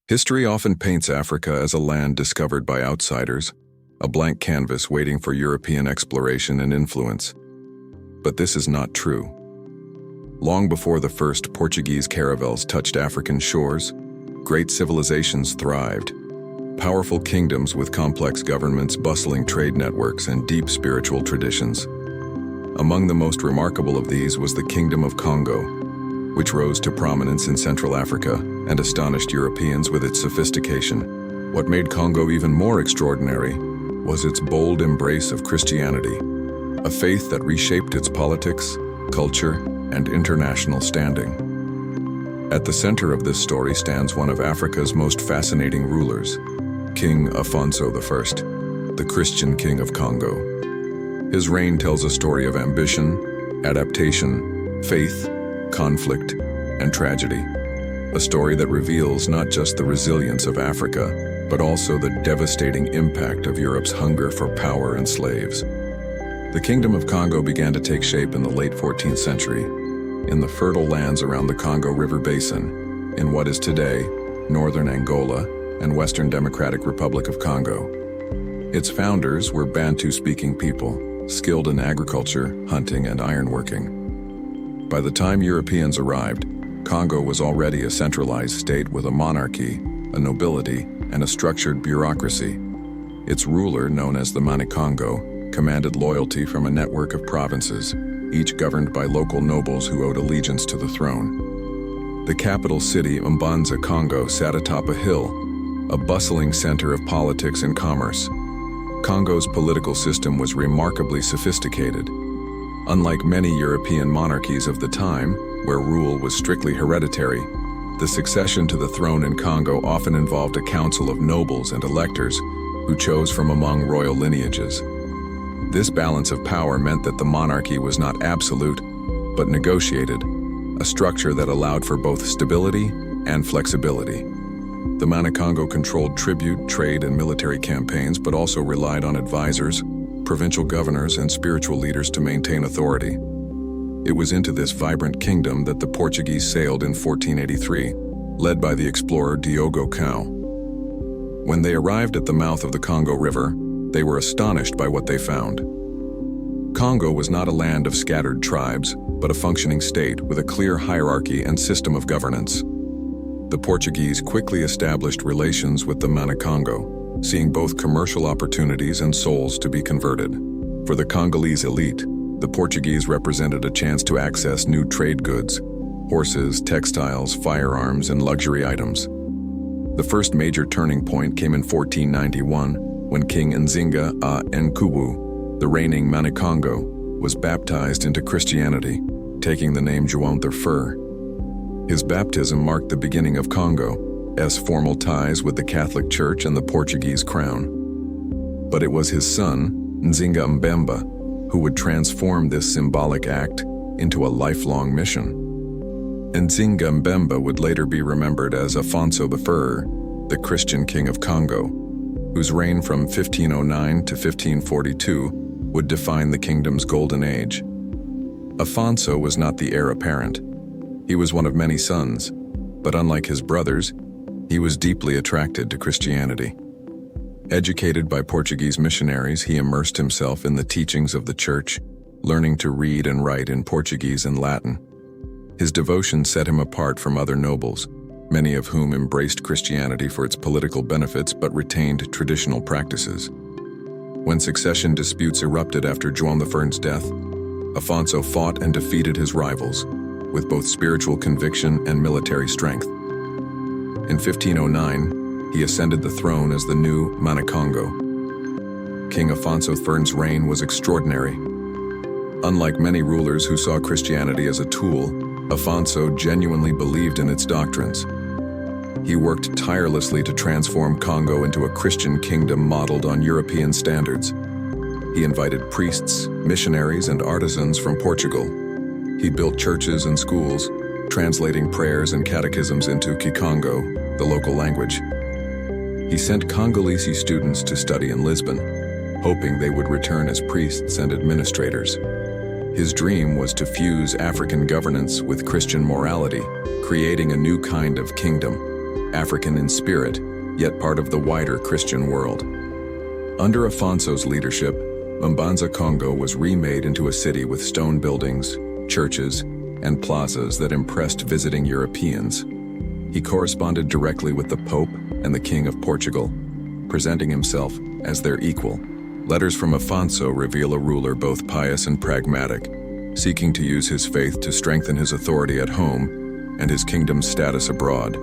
History often paints Africa as a land discovered by outsiders, a blank canvas waiting for European exploration and influence. But this is not true. Long before the first Portuguese caravels touched African shores, great civilizations thrived. Powerful kingdoms with complex governments, bustling trade networks, and deep spiritual traditions. Among the most remarkable of these was the Kingdom of Kongo, which rose to prominence in Central Africa and astonished Europeans with its sophistication. What made Kongo even more extraordinary was its bold embrace of Christianity, a faith that reshaped its politics, culture, and international standing. At the center of this story stands one of Africa's most fascinating rulers, King Afonso I, the Christian King of Kongo. His reign tells a story of ambition, adaptation, faith, conflict, and tragedy. A story that reveals not just the resilience of Africa, but also the devastating impact of Europe's hunger for power and slaves. The Kingdom of Kongo began to take shape in the late 14th century, in the fertile lands around the Congo River Basin, in what is today northern Angola and Western Democratic Republic of Congo. Its founders were Bantu-speaking people, skilled in agriculture, hunting, and ironworking. By the time Europeans arrived, Congo was already a centralized state with a monarchy, a nobility, and a structured bureaucracy. Its ruler, known as the Manikongo, commanded loyalty from a network of provinces, each governed by local nobles who owed allegiance to the throne. The capital city, Mbanza, Congo, sat atop a hill, a bustling center of politics and commerce. Congo's political system was remarkably sophisticated. Unlike many European monarchies of the time, where rule was strictly hereditary, the succession to the throne in Congo often involved a council of nobles and electors who chose from among royal lineages. This balance of power meant that the monarchy was not absolute, but negotiated, a structure that allowed for both stability and flexibility. The Manikongo controlled tribute, trade, and military campaigns, but also relied on advisors, provincial governors, and spiritual leaders to maintain authority. It was into this vibrant kingdom that the Portuguese sailed in 1483, led by the explorer Diogo Cao. When they arrived at the mouth of the Congo River, they were astonished by what they found. Congo was not a land of scattered tribes, but a functioning state with a clear hierarchy and system of governance. The Portuguese quickly established relations with the Manikongo, seeing both commercial opportunities and souls to be converted. For the Congolese elite, the Portuguese represented a chance to access new trade goods, horses, textiles, firearms, and luxury items. The first major turning point came in 1491, when King Nzinga a Nkubu, the reigning Manikongo, was baptized into Christianity, taking the name João I. His baptism marked the beginning of Congo's formal ties with the Catholic Church and the Portuguese crown. But it was his son, Nzinga Mbemba, who would transform this symbolic act into a lifelong mission. Nzinga Mbemba would later be remembered as Afonso I, the Christian King of Congo, whose reign from 1509 to 1542 would define the kingdom's golden age. Afonso was not the heir apparent. He was one of many sons, but unlike his brothers, he was deeply attracted to Christianity. Educated by Portuguese missionaries, he immersed himself in the teachings of the Church, learning to read and write in Portuguese and Latin. His devotion set him apart from other nobles, many of whom embraced Christianity for its political benefits but retained traditional practices. When succession disputes erupted after João I's death, Afonso fought and defeated his rivals, with both spiritual conviction and military strength. In 1509, he ascended the throne as the new Manikongo. King Afonso I's reign was extraordinary. Unlike many rulers who saw Christianity as a tool, Afonso genuinely believed in its doctrines. He worked tirelessly to transform Congo into a Christian kingdom modeled on European standards. He invited priests, missionaries, and artisans from Portugal. He built churches and schools, translating prayers and catechisms into Kikongo, the local language. He sent Congolese students to study in Lisbon, hoping they would return as priests and administrators. His dream was to fuse African governance with Christian morality, creating a new kind of kingdom. African in spirit, yet part of the wider Christian world. Under Afonso's leadership, Mbanza Kongo was remade into a city with stone buildings, churches, and plazas that impressed visiting Europeans. He corresponded directly with the Pope and the King of Portugal, presenting himself as their equal. Letters from Afonso reveal a ruler both pious and pragmatic, seeking to use his faith to strengthen his authority at home and his kingdom's status abroad.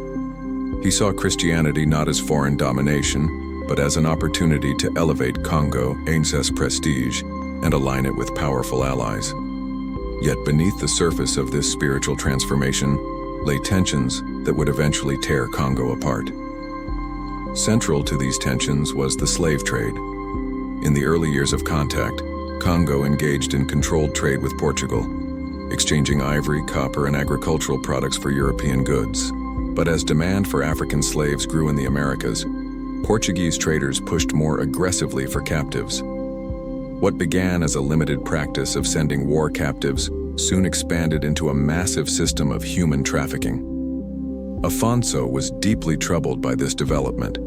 He saw Christianity not as foreign domination, but as an opportunity to elevate Kongo's prestige and align it with powerful allies. Yet beneath the surface of this spiritual transformation lay tensions that would eventually tear Kongo apart. Central to these tensions was the slave trade. In the early years of contact, Kongo engaged in controlled trade with Portugal, exchanging ivory, copper, and agricultural products for European goods. But as demand for African slaves grew in the Americas, Portuguese traders pushed more aggressively for captives. What began as a limited practice of sending war captives soon expanded into a massive system of human trafficking. Afonso was deeply troubled by this development.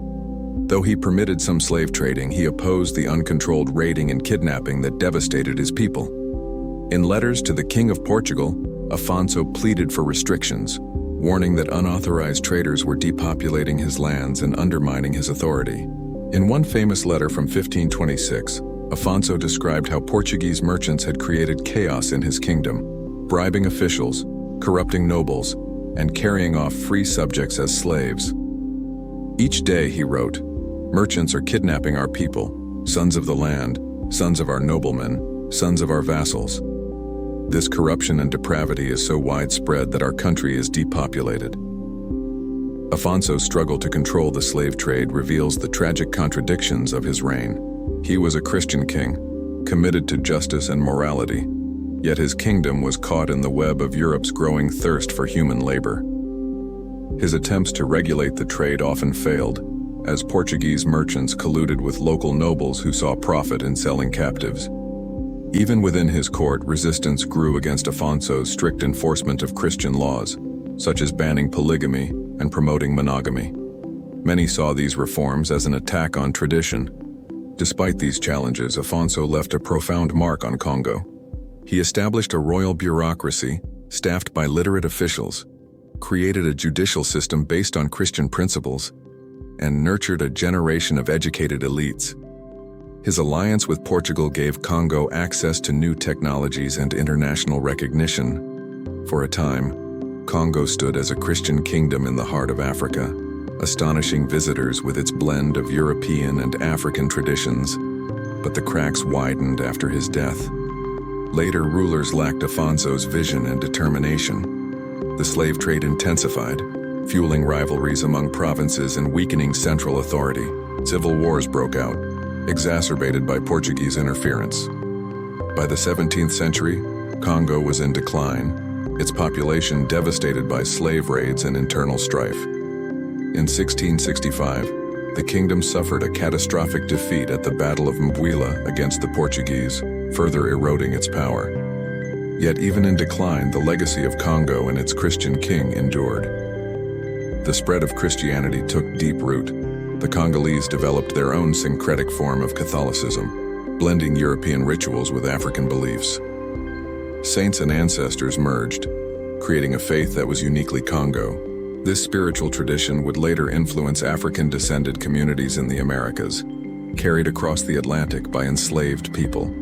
Though he permitted some slave trading, he opposed the uncontrolled raiding and kidnapping that devastated his people. In letters to the King of Portugal, Afonso pleaded for restrictions, warning that unauthorized traders were depopulating his lands and undermining his authority. In one famous letter from 1526, Afonso described how Portuguese merchants had created chaos in his kingdom, bribing officials, corrupting nobles, and carrying off free subjects as slaves. Each day, he wrote, "Merchants are kidnapping our people, sons of the land, sons of our noblemen, sons of our vassals. This corruption and depravity is so widespread that our country is depopulated." Afonso's struggle to control the slave trade reveals the tragic contradictions of his reign. He was a Christian king, committed to justice and morality, yet his kingdom was caught in the web of Europe's growing thirst for human labor. His attempts to regulate the trade often failed, as Portuguese merchants colluded with local nobles who saw profit in selling captives. Even within his court, resistance grew against Afonso's strict enforcement of Christian laws, such as banning polygamy and promoting monogamy. Many saw these reforms as an attack on tradition. Despite these challenges, Afonso left a profound mark on Kongo. He established a royal bureaucracy, staffed by literate officials, created a judicial system based on Christian principles, and nurtured a generation of educated elites. His alliance with Portugal gave Kongo access to new technologies and international recognition. For a time, Kongo stood as a Christian kingdom in the heart of Africa, astonishing visitors with its blend of European and African traditions. But the cracks widened after his death. Later rulers lacked Afonso's vision and determination. The slave trade intensified, fueling rivalries among provinces and weakening central authority. Civil wars broke out, exacerbated by Portuguese interference. By the 17th century, Kongo was in decline, its population devastated by slave raids and internal strife. In 1665, the kingdom suffered a catastrophic defeat at the Battle of Mbwila against the Portuguese, further eroding its power. Yet even in decline, the legacy of Kongo and its Christian king endured. The spread of Christianity took deep root. The Congolese developed their own syncretic form of Catholicism, blending European rituals with African beliefs. Saints and ancestors merged, creating a faith that was uniquely Kongo. This spiritual tradition would later influence African-descended communities in the Americas, carried across the Atlantic by enslaved people.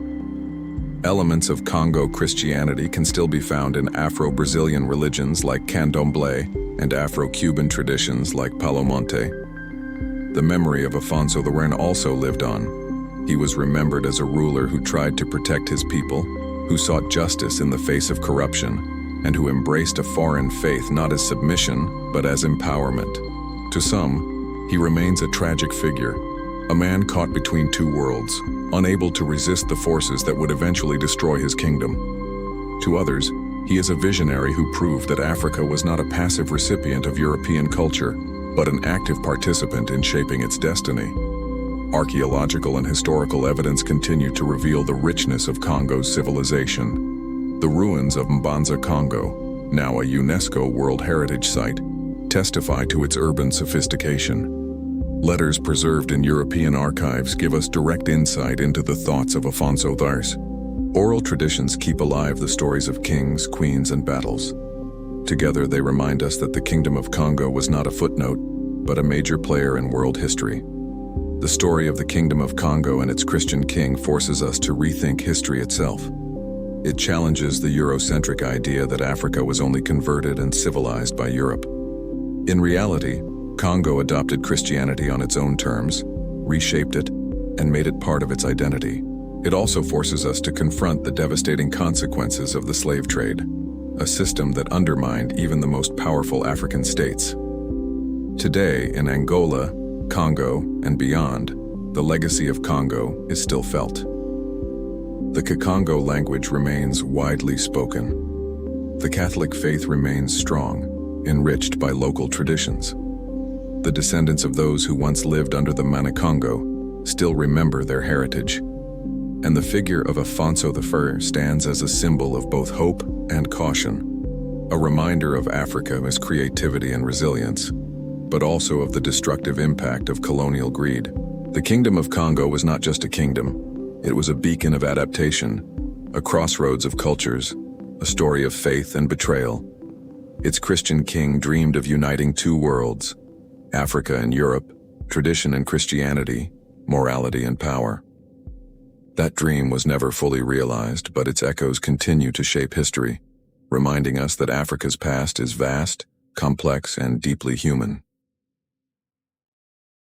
Elements of Kongo Christianity can still be found in Afro-Brazilian religions like Candomblé and Afro-Cuban traditions like Palomonte. The memory of Afonso the Wren also lived on. He was remembered as a ruler who tried to protect his people, who sought justice in the face of corruption, and who embraced a foreign faith not as submission, but as empowerment. To some, he remains a tragic figure, a man caught between two worlds, unable to resist the forces that would eventually destroy his kingdom. To others, he is a visionary who proved that Africa was not a passive recipient of European culture, but an active participant in shaping its destiny. Archaeological and historical evidence continue to reveal the richness of Kongo's civilization. The ruins of Mbanza Kongo, now a UNESCO World Heritage Site, testify to its urban sophistication. Letters preserved in European archives give us direct insight into the thoughts of Afonso Thars. Oral traditions keep alive the stories of kings, queens, and battles. Together, they remind us that the Kingdom of Kongo was not a footnote, but a major player in world history. The story of the Kingdom of Kongo and its Christian king forces us to rethink history itself. It challenges the Eurocentric idea that Africa was only converted and civilized by Europe. In reality, Kongo adopted Christianity on its own terms, reshaped it, and made it part of its identity. It also forces us to confront the devastating consequences of the slave trade, a system that undermined even the most powerful African states. Today, in Angola, Congo, and beyond, the legacy of Kongo is still felt. The Kikongo language remains widely spoken. The Catholic faith remains strong, enriched by local traditions. The descendants of those who once lived under the Manikongo still remember their heritage. And the figure of Afonso I stands as a symbol of both hope and caution, a reminder of Africa's creativity and resilience, but also of the destructive impact of colonial greed. The Kingdom of Kongo was not just a kingdom, it was a beacon of adaptation, a crossroads of cultures, a story of faith and betrayal. Its Christian king dreamed of uniting two worlds, Africa and Europe, tradition and Christianity, morality and power. That dream was never fully realized, but its echoes continue to shape history, reminding us that Africa's past is vast, complex, and deeply human.